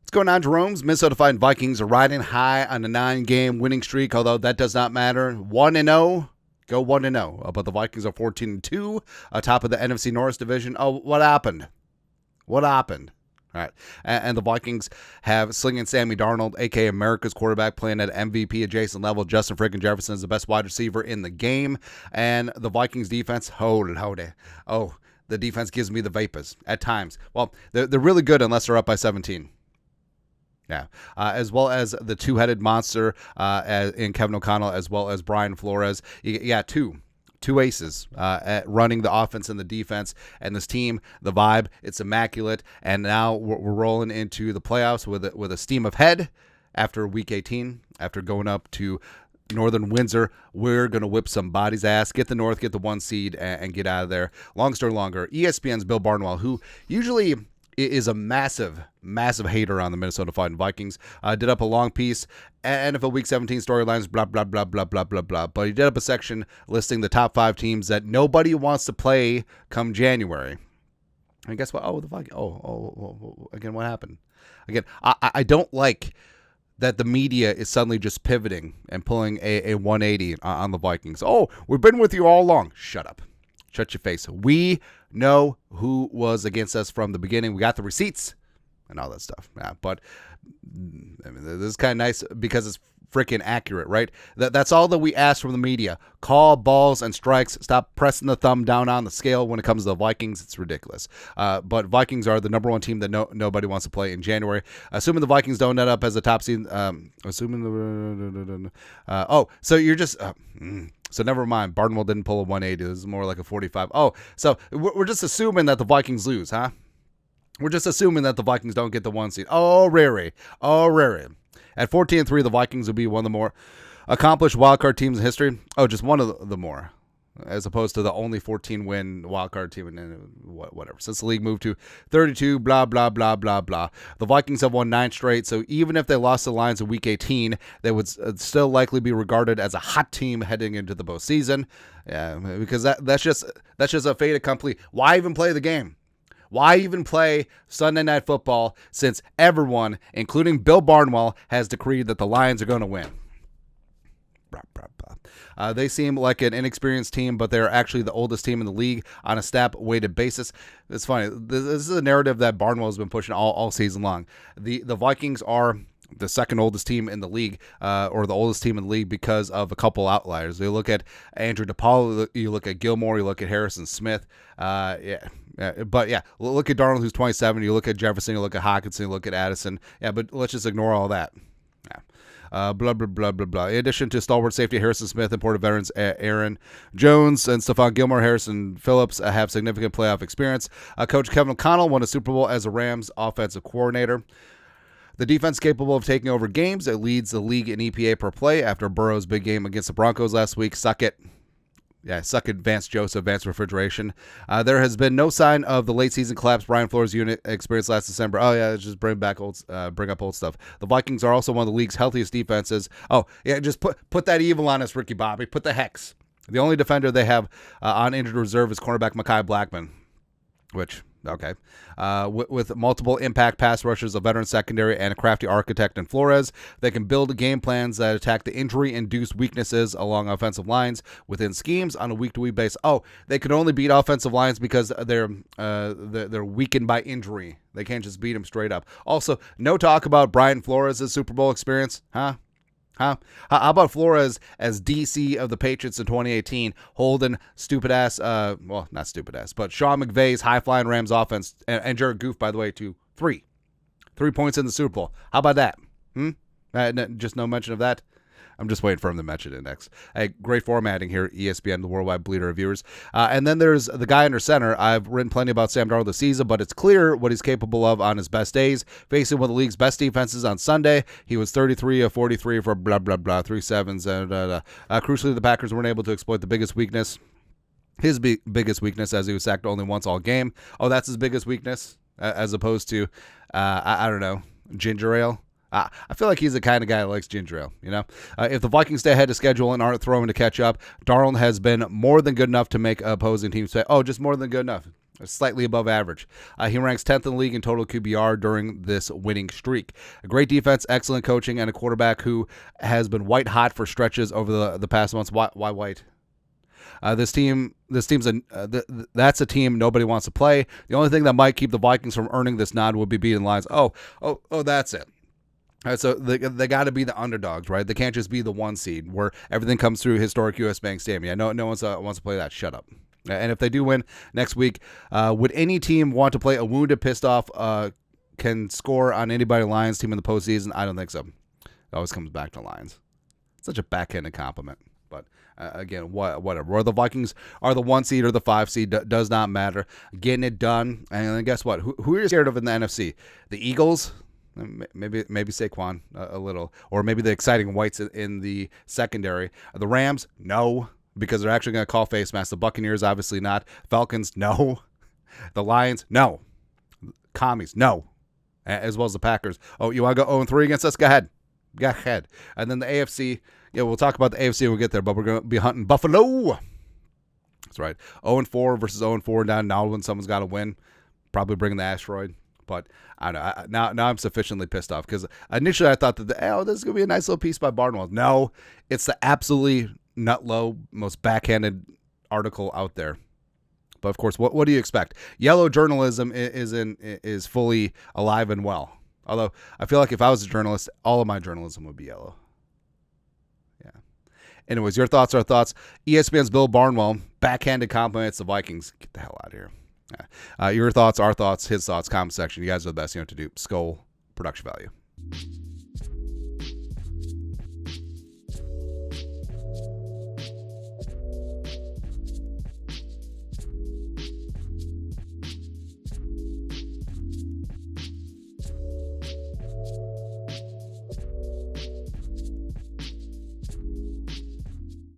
What's going on, Jerome's? Minnesota Vikings are riding high on a 9-game winning streak, although that does not matter. 1-0. Go 1-0. But the Vikings are 14-2, atop of the NFC North division. Oh, what happened? What happened? All right. And the Vikings have slinging Sammy Darnold, a.k.a. America's quarterback, playing at MVP adjacent level. Justin freaking Jefferson is the best wide receiver in the game. And the Vikings defense, hold it. Oh, the defense gives me the vapors at times. Well, they're really good unless they're up by 17. Yeah, as well as the two-headed monster in Kevin O'Connell, as well as Brian Flores. Yeah, two aces at running the offense and the defense. And this team, the vibe, it's immaculate. And now we're rolling into the playoffs with a steam of head after Week 18, after going up to Northern Windsor. We're going to whip somebody's ass, get the North, get the 1 seed, and get out of there. Long story longer, ESPN's Bill Barnwell, who usually is a massive hater on the Minnesota Vikings. Did up a long piece, NFL Week 17 storylines, blah, blah, blah, blah, blah, blah, blah. But he did up a section listing the top 5 teams that nobody wants to play come January. And guess what? Oh, the Vikings. Again, what happened? Again, I don't like that the media is suddenly just pivoting and pulling a 180 on the Vikings. Oh, we've been with you all along. Shut up. Shut your face. We know who was against us from the beginning. We got the receipts and all that stuff. Yeah, but I mean, this is kind of nice because it's freaking accurate, right? That's all that we ask from the media. Call balls and strikes. Stop pressing the thumb down on the scale when it comes to the Vikings. It's ridiculous. But Vikings are the number 1 team that nobody wants to play in January. Assuming the Vikings don't end up as a top seed. So you're just... So never mind. Barnwell didn't pull a 180. This is more like a 45. Oh, so we're just assuming that the Vikings lose, huh? We're just assuming that the Vikings don't get the 1 seed. Oh, rare. At 14-3, the Vikings will be one of the more accomplished wildcard teams in history. Oh, just one of the more, as opposed to the only 14-win wildcard team and whatever. Since the league moved to 32, blah, blah, blah, blah, blah. The Vikings have won 9 straight, so even if they lost the Lions in Week 18, they would still likely be regarded as a hot team heading into the postseason. Yeah, because that's just a fait accompli. Why even play the game? Why even play Sunday Night Football since everyone, including Bill Barnwell, has decreed that the Lions are going to win? They seem like an inexperienced team, but they're actually the oldest team in the league on a snap-weighted basis. It's funny. This is a narrative that Barnwell has been pushing all season long. The Vikings are the second oldest team in the league, or the oldest team in the league because of a couple outliers. You look at Andrew DePaul, you look at Gilmore, you look at Harrison Smith. But look at Darnold, who's 27. You look at Jefferson, you look at Hockenson, you look at Addison. Yeah, but let's just ignore all that. Blah, blah, blah, blah, blah. In addition to stalwart safety Harrison Smith and Porter veterans Aaron Jones and Stephon Gilmore, Harrison Phillips have significant playoff experience. Coach Kevin O'Connell won a Super Bowl as a Rams offensive coordinator. The defense capable of taking over games. It leads the league in EPA per play after Burrow's big game against the Broncos last week. Suck it. Yeah, suck it, Vance Joseph, Vance Refrigeration. There has been no sign of the late season collapse Brian Flores' unit experienced last December. Oh yeah, just bring up old stuff. The Vikings are also one of the league's healthiest defenses. Oh yeah, just put that evil on us, Ricky Bobby. Put the hex. The only defender they have on injured reserve is cornerback Mekhi Blackman, which. Okay. With multiple impact pass rushers, a veteran secondary, and a crafty architect in Flores, they can build game plans that attack the injury-induced weaknesses along offensive lines within schemes on a week-to-week basis. Oh, they could only beat offensive lines because they're weakened by injury. They can't just beat them straight up. Also, no talk about Brian Flores' Super Bowl experience, huh? How about Flores as DC of the Patriots in 2018, holding stupid-ass, not stupid-ass, but Sean McVay's high-flying Rams offense, and Jared Goff, by the way, to 3 points in the Super Bowl. How about that? Just no mention of that? I'm just waiting for him to mention it next. Hey, great formatting here at ESPN, the worldwide bleeder of viewers. And then there's the guy under center. I've written plenty about Sam Darnold this season, but it's clear what he's capable of on his best days. Facing one of the league's best defenses on Sunday, he was 33 of 43 for blah, blah, blah, 3 sevens. Crucially, the Packers weren't able to exploit the biggest weakness. His biggest weakness, as he was sacked only once all game. Oh, that's his biggest weakness, as opposed to, I don't know, ginger ale. I feel like he's the kind of guy that likes ginger ale, you know? If the Vikings stay ahead of schedule and aren't throwing to catch up, Darnold has been more than good enough to make opposing teams say, oh, just more than good enough. slightly above average. He ranks 10th in the league in total QBR during this winning streak. A great defense, excellent coaching, and a quarterback who has been white hot for stretches over the past months. Why white? This team's that's a team nobody wants to play. The only thing that might keep the Vikings from earning this nod would be beating Lions. Oh, that's it. All right, so they got to be the underdogs, right? They can't just be the 1 seed where everything comes through historic U.S. Bank Stadium. Yeah, no one wants to play that. Shut up. And if they do win next week, would any team want to play a wounded, pissed off, can score on anybody Lions team in the postseason? I don't think so. It always comes back to Lions. Such a backhanded compliment. But again, whatever. Whether the Vikings are the 1 seed or the 5 seed does not matter. Getting it done. And then guess what? Who are you scared of in the NFC? The Eagles? Maybe Saquon a little, or maybe the exciting whites in the secondary. The Rams, no, because they're actually going to call face mask. The Buccaneers, obviously not. Falcons, no. The Lions, no. Commies, no. As well as the Packers. Oh, you want to go 0-3 against us? Go ahead. And then the AFC, yeah, we'll talk about the AFC when we get there, but we're going to be hunting Buffalo. That's right. 0-4 versus 0-4 down now when someone's got to win. Probably bringing the asteroid. But I don't know. Now I'm sufficiently pissed off because initially I thought that this is going to be a nice little piece by Barnwell. No, it's the absolutely nut-low, most backhanded article out there. But, of course, what do you expect? Yellow journalism is fully alive and well. Although I feel like if I was a journalist, all of my journalism would be yellow. Yeah. Anyways, your thoughts are thoughts. ESPN's Bill Barnwell, backhanded compliments the Vikings. Get the hell out of here. Your thoughts, our thoughts, his thoughts, comment section. You guys are the best. You know what to do. Skull, production value.